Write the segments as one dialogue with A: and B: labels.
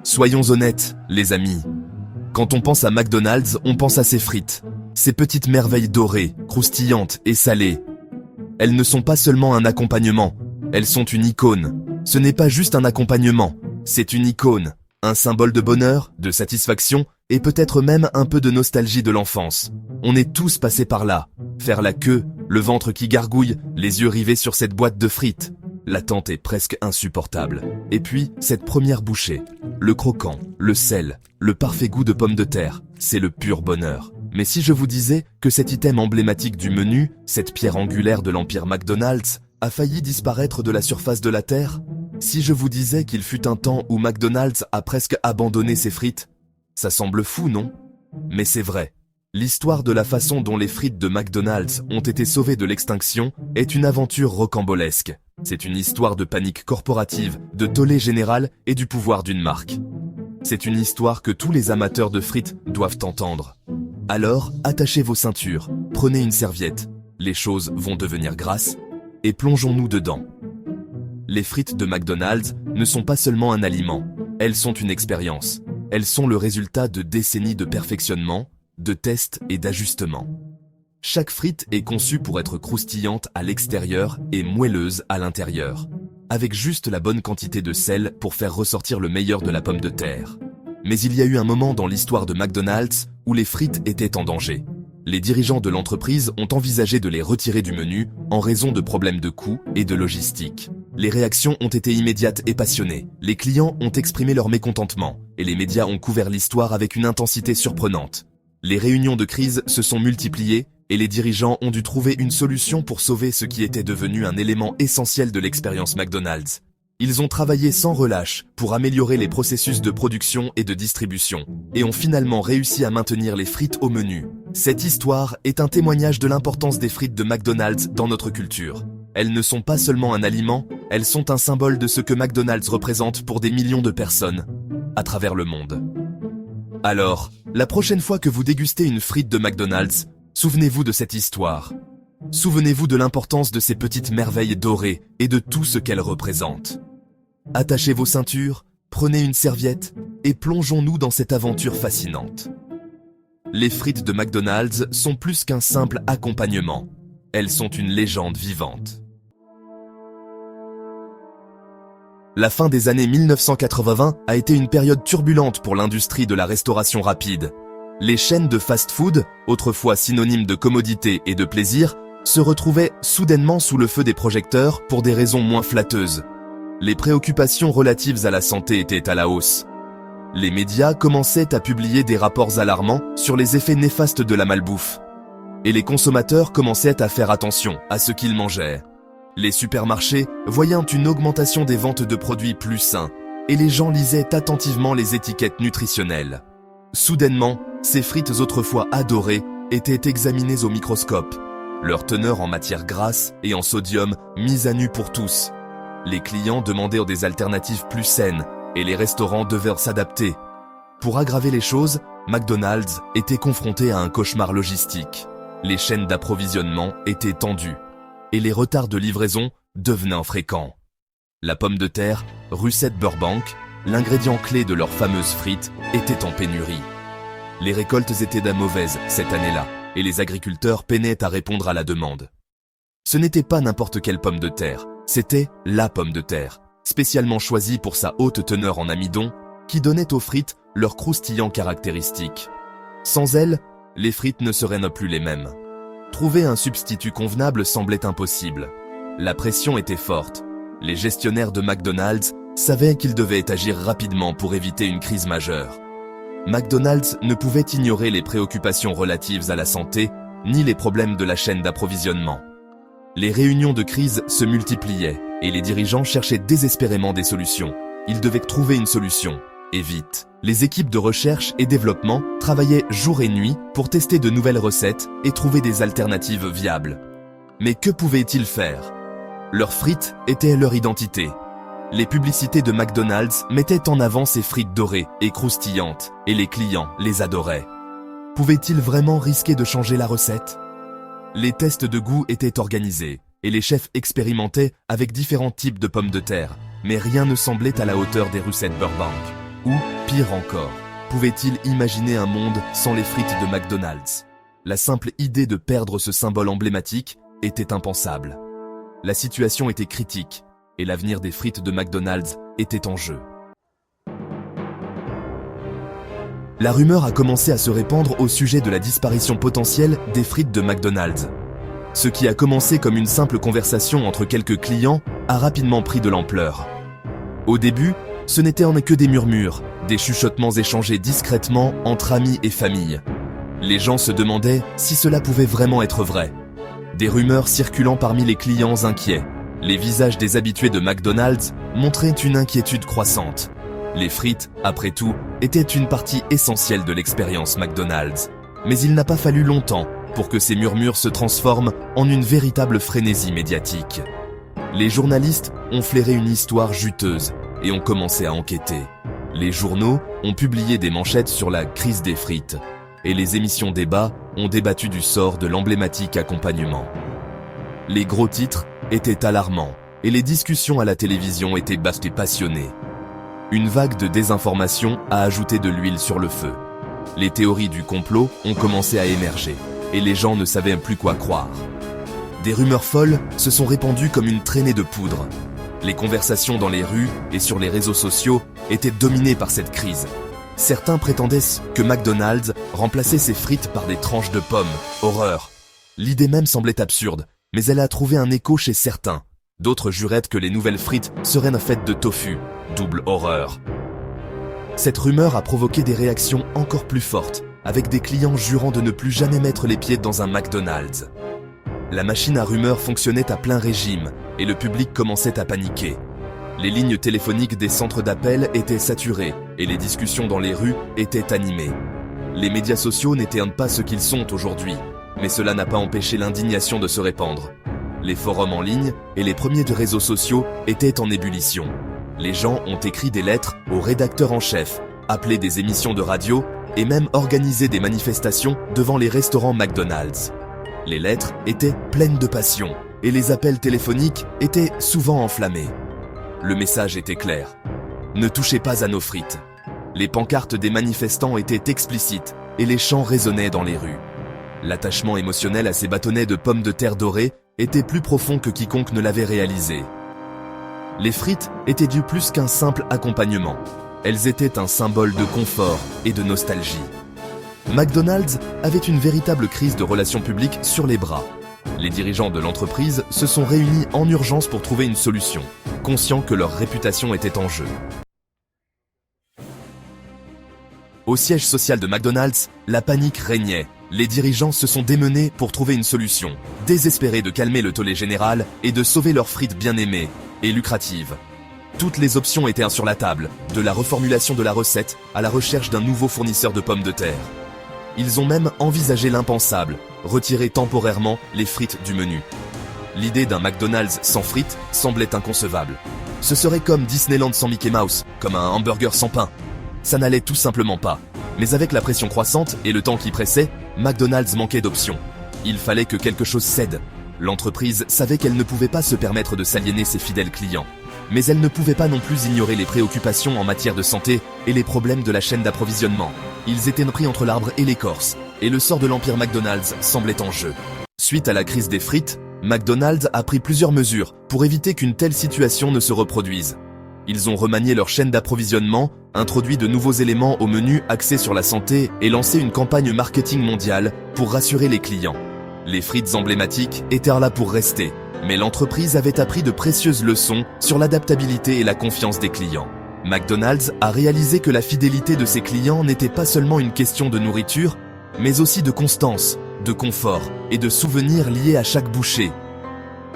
A: Soyons honnêtes, les amis. Quand on pense à McDonald's, on pense à ses frites. Ces petites merveilles dorées, croustillantes et salées. Elles ne sont pas seulement un accompagnement, elles sont une icône. Ce n'est pas juste un accompagnement, c'est une icône. Un symbole de bonheur, de satisfaction et peut-être même un peu de nostalgie de l'enfance. On est tous passés par là. Faire la queue, le ventre qui gargouille, les yeux rivés sur cette boîte de frites. L'attente est presque insupportable. Et puis, cette première bouchée. Le croquant, le sel, le parfait goût de pommes de terre, c'est le pur bonheur. Mais si je vous disais que cet item emblématique du menu, cette pierre angulaire de l'empire McDonald's, a failli disparaître de la surface de la Terre? Si je vous disais qu'il fut un temps où McDonald's a presque abandonné ses frites? Ça semble fou, non? Mais c'est vrai. L'histoire de la façon dont les frites de McDonald's ont été sauvées de l'extinction est une aventure rocambolesque. C'est une histoire de panique corporative, de tollé général et du pouvoir d'une marque. C'est une histoire que tous les amateurs de frites doivent entendre. Alors, attachez vos ceintures, prenez une serviette, les choses vont devenir grasses, et plongeons-nous dedans. Les frites de McDonald's ne sont pas seulement un aliment, elles sont une expérience. Elles sont le résultat de décennies de perfectionnement, de tests et d'ajustements. Chaque frite est conçue pour être croustillante à l'extérieur et moelleuse à l'intérieur, avec juste la bonne quantité de sel pour faire ressortir le meilleur de la pomme de terre. Mais il y a eu un moment dans l'histoire de McDonald's où les frites étaient en danger. Les dirigeants de l'entreprise ont envisagé de les retirer du menu en raison de problèmes de coûts et de logistique. Les réactions ont été immédiates et passionnées. Les clients ont exprimé leur mécontentement et les médias ont couvert l'histoire avec une intensité surprenante. Les réunions de crise se sont multipliées et les dirigeants ont dû trouver une solution pour sauver ce qui était devenu un élément essentiel de l'expérience McDonald's. Ils ont travaillé sans relâche pour améliorer les processus de production et de distribution et ont finalement réussi à maintenir les frites au menu. Cette histoire est un témoignage de l'importance des frites de McDonald's dans notre culture. Elles ne sont pas seulement un aliment, elles sont un symbole de ce que McDonald's représente pour des millions de personnes à travers le monde. Alors, la prochaine fois que vous dégustez une frite de McDonald's, souvenez-vous de cette histoire. Souvenez-vous de l'importance de ces petites merveilles dorées et de tout ce qu'elles représentent. Attachez vos ceintures, prenez une serviette et plongeons-nous dans cette aventure fascinante. Les frites de McDonald's sont plus qu'un simple accompagnement. Elles sont une légende vivante. La fin des années 1980 a été une période turbulente pour l'industrie de la restauration rapide. Les chaînes de fast-food, autrefois synonymes de commodité et de plaisir, se retrouvaient soudainement sous le feu des projecteurs pour des raisons moins flatteuses. Les préoccupations relatives à la santé étaient à la hausse. Les médias commençaient à publier des rapports alarmants sur les effets néfastes de la malbouffe. Et les consommateurs commençaient à faire attention à ce qu'ils mangeaient. Les supermarchés voyaient une augmentation des ventes de produits plus sains, et les gens lisaient attentivement les étiquettes nutritionnelles. Soudainement, ces frites autrefois adorées étaient examinées au microscope, leur teneur en matière grasse et en sodium mise à nu pour tous. Les clients demandaient des alternatives plus saines, et les restaurants devaient s'adapter. Pour aggraver les choses, McDonald's était confronté à un cauchemar logistique. Les chaînes d'approvisionnement étaient tendues, et les retards de livraison devenaient fréquents. La pomme de terre, Russet Burbank, l'ingrédient clé de leurs fameuses frites, était en pénurie. Les récoltes étaient mauvaises cette année-là, et les agriculteurs peinaient à répondre à la demande. Ce n'était pas n'importe quelle pomme de terre, c'était la pomme de terre, spécialement choisie pour sa haute teneur en amidon, qui donnait aux frites leurs croustillants caractéristiques. Sans elle, les frites ne seraient plus les mêmes. Trouver un substitut convenable semblait impossible. La pression était forte. Les gestionnaires de McDonald's savaient qu'ils devaient agir rapidement pour éviter une crise majeure. McDonald's ne pouvait ignorer les préoccupations relatives à la santé, ni les problèmes de la chaîne d'approvisionnement. Les réunions de crise se multipliaient, et les dirigeants cherchaient désespérément des solutions. Ils devaient trouver une solution, et vite. Les équipes de recherche et développement travaillaient jour et nuit pour tester de nouvelles recettes et trouver des alternatives viables. Mais que pouvaient-ils faire? Leurs frites étaient leur identité. Les publicités de McDonald's mettaient en avant ces frites dorées et croustillantes, et les clients les adoraient. Pouvaient-ils vraiment risquer de changer la recette? Les tests de goût étaient organisés, et les chefs expérimentaient avec différents types de pommes de terre, Mais rien ne semblait à la hauteur des rues Burbank. Ou, pire encore, pouvait-il imaginer un monde sans les frites de McDonald's? La simple idée de perdre ce symbole emblématique était impensable. La situation était critique, et l'avenir des frites de McDonald's était en jeu. La rumeur a commencé à se répandre au sujet de la disparition potentielle des frites de McDonald's. Ce qui a commencé comme une simple conversation entre quelques clients a rapidement pris de l'ampleur. Au début, ce n'était en que des murmures, des chuchotements échangés discrètement entre amis et famille. Les gens se demandaient si cela pouvait vraiment être vrai. Des rumeurs circulant parmi les clients inquiets. Les visages des habitués de McDonald's montraient une inquiétude croissante. Les frites, après tout, étaient une partie essentielle de l'expérience McDonald's. Mais il n'a pas fallu longtemps pour que ces murmures se transforment en une véritable frénésie médiatique. Les journalistes ont flairé une histoire juteuse et ont commencé à enquêter. Les journaux ont publié des manchettes sur la crise des frites et les émissions débat ont débattu du sort de l'emblématique accompagnement. Les gros titres étaient alarmants et les discussions à la télévision étaient basses et passionnées. Une vague de désinformation a ajouté de l'huile sur le feu. Les théories du complot ont commencé à émerger et les gens ne savaient plus quoi croire. Des rumeurs folles se sont répandues comme une traînée de poudre. Les conversations dans les rues et sur les réseaux sociaux étaient dominées par cette crise. Certains prétendaient que McDonald's remplaçait ses frites par des tranches de pommes. Horreur. L'idée même semblait absurde, mais elle a trouvé un écho chez certains. D'autres juraient que les nouvelles frites seraient faites de tofu. Double horreur. Cette rumeur a provoqué des réactions encore plus fortes, avec des clients jurant de ne plus jamais mettre les pieds dans un McDonald's. La machine à rumeurs fonctionnait à plein régime et le public commençait à paniquer. Les lignes téléphoniques des centres d'appel étaient saturées et les discussions dans les rues étaient animées. Les médias sociaux n'étaient pas ce qu'ils sont aujourd'hui, mais cela n'a pas empêché l'indignation de se répandre. Les forums en ligne et les premiers de réseaux sociaux étaient en ébullition. Les gens ont écrit des lettres aux rédacteurs en chef, appelé des émissions de radio et même organisé des manifestations devant les restaurants McDonald's. Les lettres étaient pleines de passion et les appels téléphoniques étaient souvent enflammés. Le message était clair. Ne touchez pas à nos frites. Les pancartes des manifestants étaient explicites et les chants résonnaient dans les rues. L'attachement émotionnel à ces bâtonnets de pommes de terre dorées était plus profond que quiconque ne l'avait réalisé. Les frites étaient du plus qu'un simple accompagnement. Elles étaient un symbole de confort et de nostalgie. McDonald's avait une véritable crise de relations publiques sur les bras. Les dirigeants de l'entreprise se sont réunis en urgence pour trouver une solution, conscients que leur réputation était en jeu. Au siège social de McDonald's, la panique régnait. Les dirigeants se sont démenés pour trouver une solution, désespérés de calmer le tollé général et de sauver leurs frites bien aimées et lucratives. Toutes les options étaient sur la table, de la reformulation de la recette à la recherche d'un nouveau fournisseur de pommes de terre. Ils ont même envisagé l'impensable, retirer temporairement les frites du menu. L'idée d'un McDonald's sans frites semblait inconcevable. Ce serait comme Disneyland sans Mickey Mouse, comme un hamburger sans pain. Ça n'allait tout simplement pas. Mais avec la pression croissante et le temps qui pressait, McDonald's manquait d'options. Il fallait que quelque chose cède. L'entreprise savait qu'elle ne pouvait pas se permettre de s'aliéner ses fidèles clients. Mais elle ne pouvait pas non plus ignorer les préoccupations en matière de santé et les problèmes de la chaîne d'approvisionnement. Ils étaient pris entre l'arbre et l'écorce, et le sort de l'empire McDonald's semblait en jeu. Suite à la crise des frites, McDonald's a pris plusieurs mesures pour éviter qu'une telle situation ne se reproduise. Ils ont remanié leur chaîne d'approvisionnement, introduit de nouveaux éléments au menu axés sur la santé et lancé une campagne marketing mondiale pour rassurer les clients. Les frites emblématiques étaient là pour rester, mais l'entreprise avait appris de précieuses leçons sur l'adaptabilité et la confiance des clients. McDonald's a réalisé que la fidélité de ses clients n'était pas seulement une question de nourriture, mais aussi de constance, de confort et de souvenirs liés à chaque bouchée.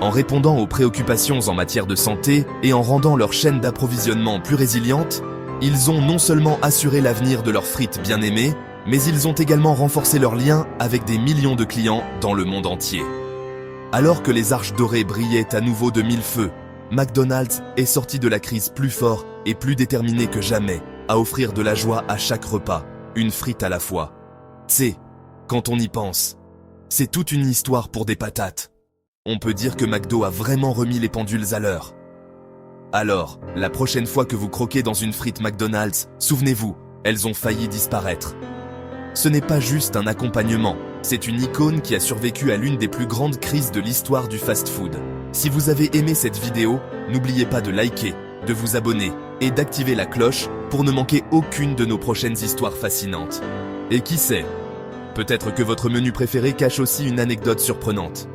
A: En répondant aux préoccupations en matière de santé et en rendant leur chaîne d'approvisionnement plus résiliente, ils ont non seulement assuré l'avenir de leurs frites bien aimées, mais ils ont également renforcé leurs liens avec des millions de clients dans le monde entier. Alors que les arches dorées brillaient à nouveau de mille feux, McDonald's est sorti de la crise plus fort et plus déterminé que jamais à offrir de la joie à chaque repas, une frite à la fois. C'est, quand on y pense, c'est toute une histoire pour des patates. On peut dire que McDo a vraiment remis les pendules à l'heure. Alors, la prochaine fois que vous croquez dans une frite McDonald's, souvenez-vous, elles ont failli disparaître. Ce n'est pas juste un accompagnement, c'est une icône qui a survécu à l'une des plus grandes crises de l'histoire du fast-food. Si vous avez aimé cette vidéo, n'oubliez pas de liker, de vous abonner et d'activer la cloche pour ne manquer aucune de nos prochaines histoires fascinantes. Et qui sait, peut-être que votre menu préféré cache aussi une anecdote surprenante.